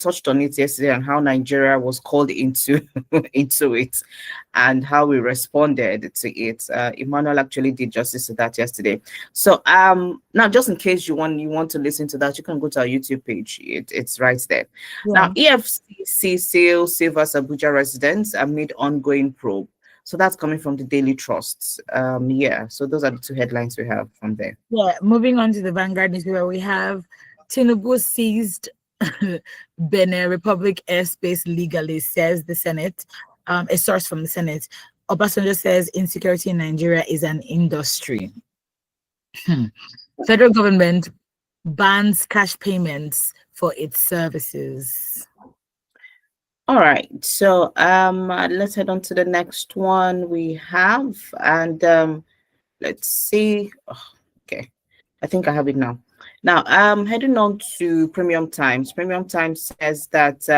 touched on it yesterday and how Nigeria was called into into it and how we responded to it. Emmanuel actually did justice to that yesterday. So now just in case you want to listen to that, you can go to our YouTube page. It's right there. Yeah. Now, EFCC silvers Abuja residents amid ongoing probe. So that's coming from the Daily Trusts. Yeah, so those are the two headlines we have from there. Yeah, moving on to the Vanguard newspaper, we have Tinubu seized Benin Republic airspace legally, says the Senate. A source from the Senate. Obasanjo says insecurity in Nigeria is an industry. Federal government bans cash payments for its services. All right, so let's head on to the next one we have, and let's see. Oh, okay, I think I have it now. Now, heading on to Premium Times. Premium Times says that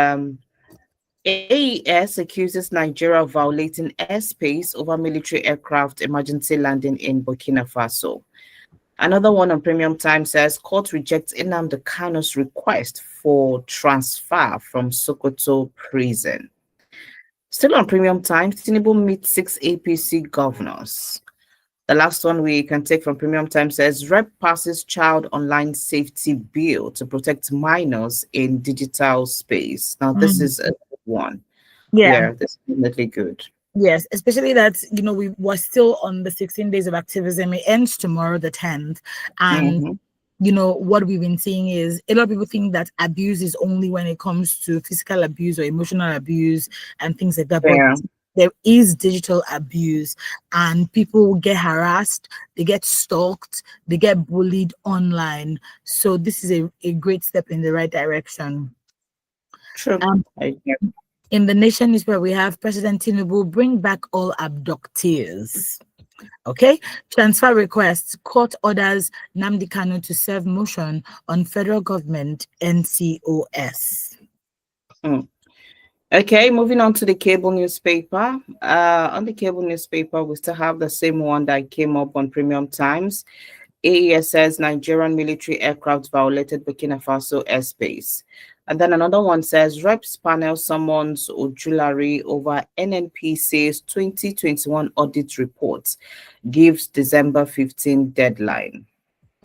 AES accuses Nigeria of violating airspace over military aircraft emergency landing in Burkina Faso. Another one on Premium Times says court rejects Nnamdi Kanu's request for transfer from Sokoto prison. Still on Premium Times, Tinubu meets 6 APC governors. The last one we can take from Premium Times says Rep passes child online safety bill to protect minors in digital space. Now, this is a good one. Yeah, this is definitely good. Yes, especially that, we were still on the 16 days of activism. It ends tomorrow, the 10th. And, what we've been seeing is a lot of people think that abuse is only when it comes to physical abuse or emotional abuse and things like that. Yeah. But there is digital abuse and people get harassed, they get stalked, they get bullied online. So this is a great step in the right direction. True. In the Nation newspaper, we have President Tinubu bring back all abductees. Okay, transfer requests. Court orders Nnamdi Kanu to serve motion on federal government NCOS. Okay, moving on to the cable newspaper. On the cable newspaper, we still have the same one that came up on Premium Times. AES says Nigerian military aircraft violated Burkina Faso airspace. And then another one says Reps panel summons Ojulari over NNPC's 2021 audit report, gives December 15 deadline.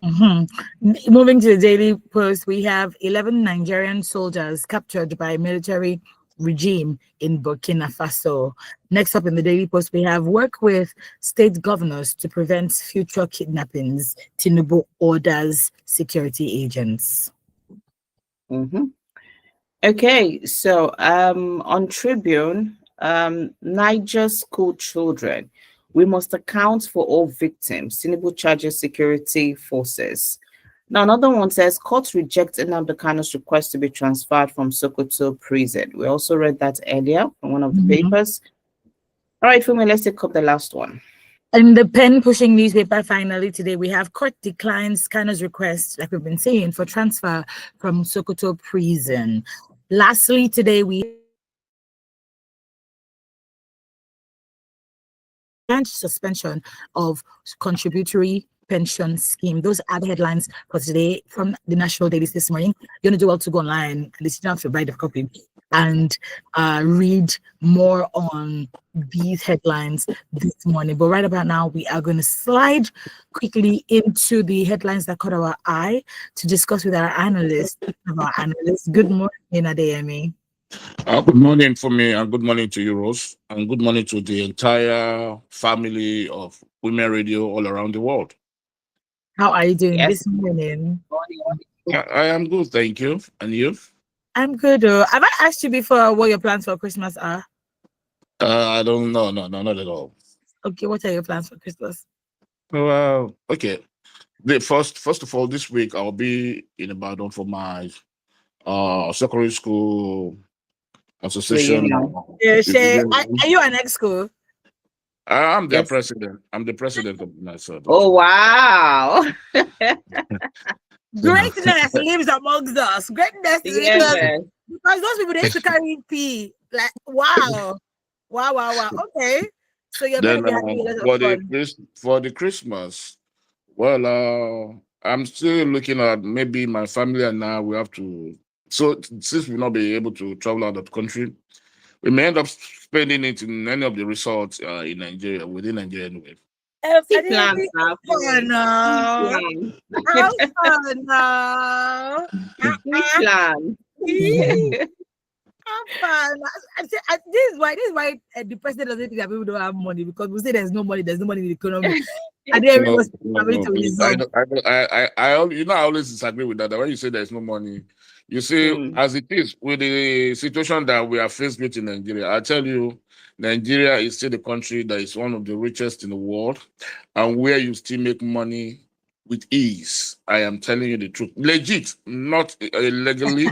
Moving to the Daily Post, we have 11 Nigerian soldiers captured by military regime in Burkina Faso. Next up in the Daily Post, we have work with state governors to prevent future kidnappings. Tinubu orders security agents. Okay, so on Tribune, Niger school children, we must account for all victims. Tinubu charges security forces. Now, another one says courts reject Nnamdi Kanu's request to be transferred from Sokoto prison. We also read that earlier from one of the papers. All right, Fumi, let's take up the last one. In the pen-pushing newspaper, finally today, we have court declines Kanu's request, like we've been saying, for transfer from Sokoto prison. Lastly, today, we suspension of contributory pension scheme. Those are the headlines for today from the National Dailies this morning. You're going to do well to go online, and you don't have to buy the copy, and read more on these headlines this morning. But right about now, we are going to slide quickly into the headlines that caught our eye to discuss with our analyst. Good morning, Adeyemi. Good morning for me, and good morning to you, Rose, and good morning to the entire family of Women Radio all around the world. How are you doing this morning? I am good, thank you. And you? I'm good. Have I asked you before what your plans for Christmas are? I don't know. No, not at all. Okay, what are your plans for Christmas? Okay. First of all, this week I'll be in Ibadan for my secondary school association. Are you an ex-school? I'm their president. I'm the president of NASA. Oh, wow. Greatness lives amongst us. Greatness lives because those people, they used to carry P. Like, wow. Okay. So you're going to be having a lot of fun. For the Christmas, well, I'm still looking at maybe my family and I, we have to So since we'll not be able to travel out of the country, we may end up spending it in any of the resorts in Nigeria, within Nigeria anyway. I See didn't plans think now. fun See now. plans. How fun now. See plans. How fun. This is why the president doesn't think that people don't have money, because we say there's no money, in the economy. And then we No, was no, coming no. to I, resolve. don't- I, don't- I always disagree with that. That when you say there's no money, you see, Hmm. as it is with the situation that we are faced with in Nigeria, I tell you, Nigeria is still the country that is one of the richest in the world, and where you still make money with ease. I am telling you the truth, legit, not illegally.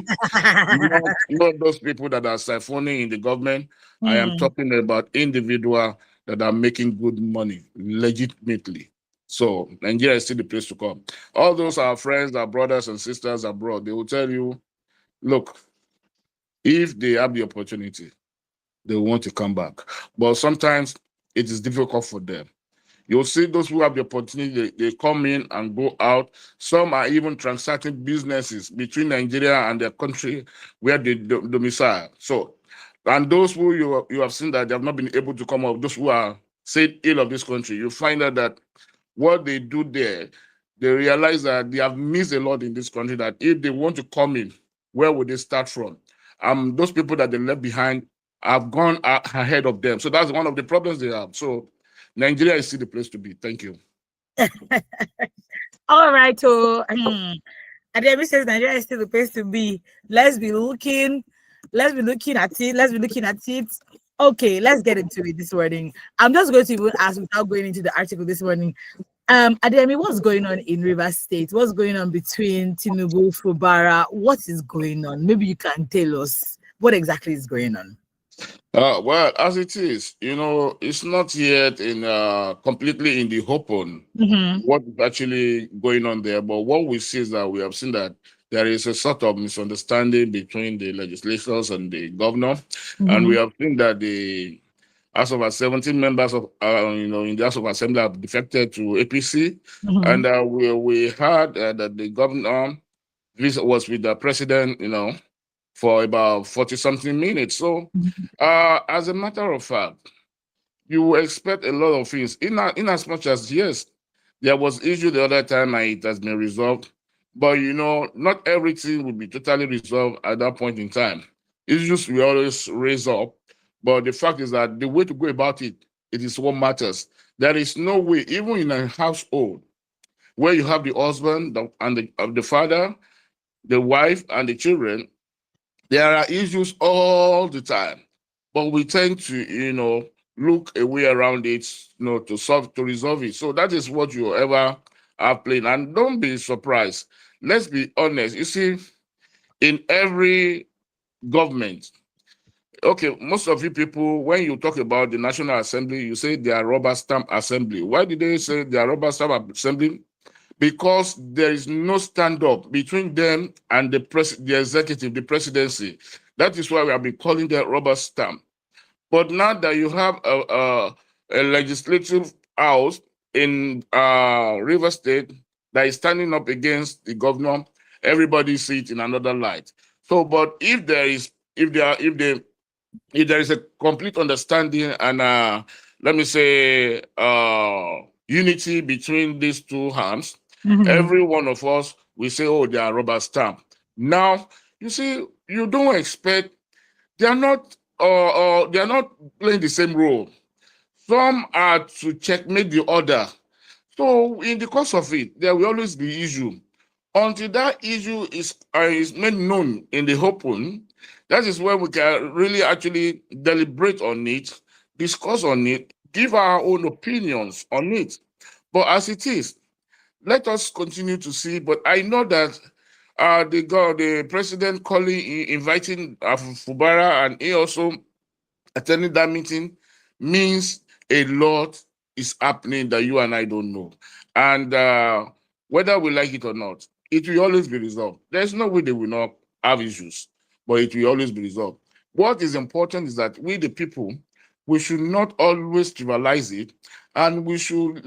Not those people that are siphoning in the government. I am Hmm. talking about individual that are making good money legitimately. So Nigeria is still the place to come. All those our friends, our brothers and sisters abroad, they will tell you, look, if they have the opportunity, they want to come back. But sometimes it is difficult for them. You'll see those who have the opportunity, they come in and go out. Some are even transacting businesses between Nigeria and their country where they domicile. So, and those who you have seen that they have not been able to come up, those who are said ill of this country, you find out that what they do there, they realize that they have missed a lot in this country, that if they want to come in, where would they start from? Those people that they left behind have gone ahead of them. So that's one of the problems they have. So Nigeria is still the place to be. Thank you. All right, so Ademi says Nigeria is still the place to be. Let's be looking. Let's be looking at it. Let's be looking at it. Okay, let's get into it this morning. I'm just going to even ask without going into the article this morning. Ademi, what's going on in Rivers State? What's going on between Tinubu, Fubara? What is going on? Maybe you can tell us what exactly is going on. Well, as it is, it's not yet in completely in the open Mm-hmm. what is actually going on there. But what we see is that we have seen that there is a sort of misunderstanding between the legislators and the governor, and we Mm-hmm. have seen that the House of 17 members of in the House of Assembly have defected to APC, Mm-hmm. and we heard that the governor was with the president, for about 40 something minutes. So, as a matter of fact, you will expect a lot of things. In as much as yes, there was issue the other time and it has been resolved, but not everything will be totally resolved at that point in time. Issues will always raise up, but the fact is that the way to go about it, it is what matters. There is no way, even in a household where you have the husband and the father, the wife, and the children, there are issues all the time, but we tend to, look a way around it, to resolve it. So that is what you ever are playing. And don't be surprised. Let's be honest. You see, in every government, okay, most of you people, when you talk about the National Assembly, you say they are rubber stamp assembly. Why did they say they are rubber stamp assembly? Because there is no stand-up between them and the executive, the presidency. That is why we have been calling them rubber stamp. But now that you have a legislative house in River State that is standing up against the governor, everybody see it in another light. So, but if there is a complete understanding and let me say unity between these two hands, Mm-hmm. every one of us we say, oh, they are rubber stamp. Now you see, you don't expect they are not playing the same role. Some are to checkmate the other. So in the course of it, there will always be issue. Until that issue is made known in the open, that is when we can really actually deliberate on it, discuss on it, give our own opinions on it. But as it is, let us continue to see. But I know that the president calling, inviting Fubara, and he also attending that meeting means a lot is happening that you and I don't know. And whether we like it or not, it will always be resolved. There's no way they will not have issues, but it will always be resolved. What is important is that we, the people, we should not always trivialize it, and we should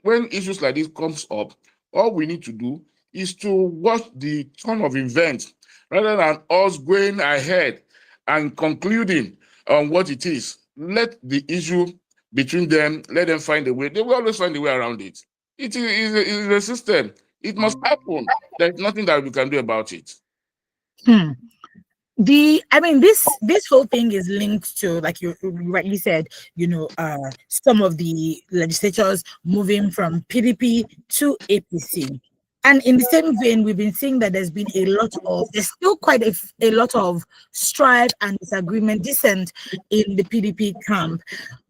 when issues like this comes up, all we need to do is to watch the turn of events rather than us going ahead and concluding on what it is. Let the issue between them, let them find a way. They will always find a way around it. It is a system. It must happen. There's nothing that we can do about it. Hmm. This whole thing is linked to, like you rightly said, some of the legislators moving from PDP to APC. And in the same vein, we've been seeing that there's still quite a lot of strife and disagreement, dissent in the PDP camp.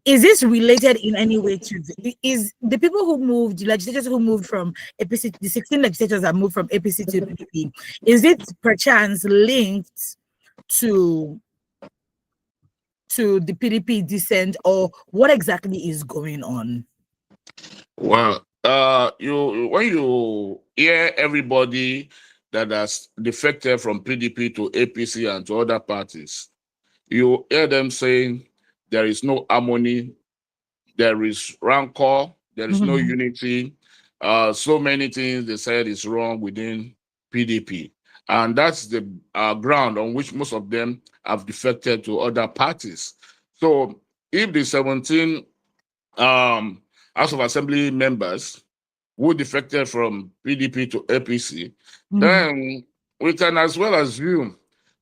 Is this related in any way to is the people who moved, the legislators who moved from APC, the 16 legislators that moved from APC to PDP, is it perchance linked to the PDP dissent, or what exactly is going on? Well, when you hear everybody that has defected from PDP to APC and to other parties, you hear them saying there is no harmony, there is rancor, there is no unity. So many things they said is wrong within PDP. And that's the ground on which most of them have defected to other parties. So if the 17 House of Assembly members who defected from PDP to APC, then we can as well assume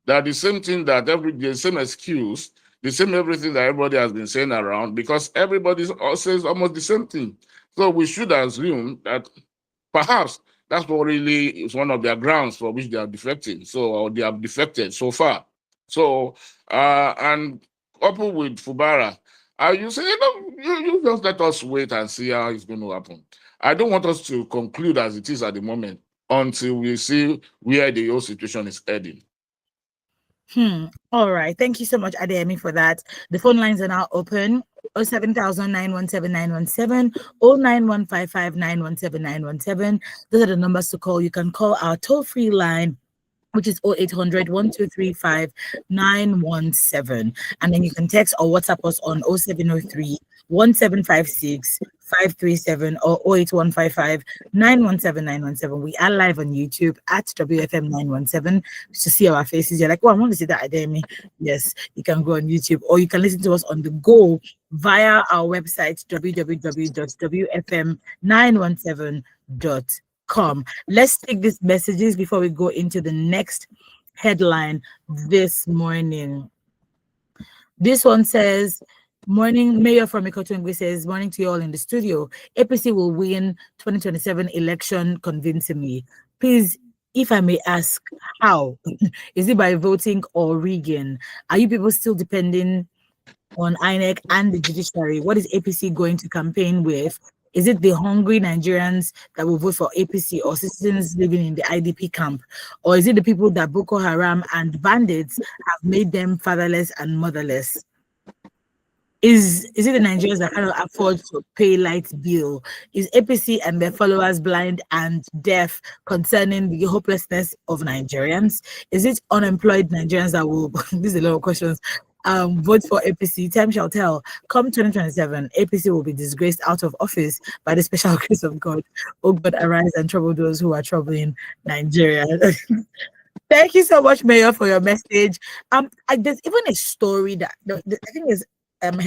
that the same thing the same excuse, the same everything that everybody has been saying around, because everybody says almost the same thing. So we should assume that perhaps that's what really is one of their grounds for which they are defecting. Or they have defected so far. So and coupled with Fubara, you say, you just let us wait and see how it's going to happen. I don't want us to conclude as it is at the moment until we see where the whole situation is heading. All right. Thank you so much, Adeyemi, for that. The phone lines are now open. 07000-917-917, 09155-917-917. Those are the numbers to call. You can call our toll-free line, which is 0800-1235-917. And then you can text or WhatsApp us on 0703-1756-537 or 08155-917-917. We are live on YouTube at WFM 917 to see our faces. You're like, oh, I want to see that Ademi. Yes, you can go on YouTube, or you can listen to us on the go via our website, www.wfm917.com. Let's take these messages before we go into the next headline this morning. This one says, morning, Mayor from Ikotungwe says, morning to you all in the studio. APC will win 2027 election convincingly. Please, if I may ask, how? Is it by voting or rigging? Are you people still depending on INEC and the judiciary? What is APC going to campaign with? Is it the hungry Nigerians that will vote for APC, or citizens living in the IDP camp? Or is it the people that Boko Haram and bandits have made them fatherless and motherless? Is it the Nigerians that cannot afford to pay light bill? Is APC and their followers blind and deaf concerning the hopelessness of Nigerians? Is it unemployed Nigerians that will, these are a lot of questions, vote for APC? Time shall tell. Come 2027, APC will be disgraced out of office by the special grace of God. Oh God, arise and trouble those who are troubling Nigeria. Thank you so much, Mayor, for your message. There's even a story that I think is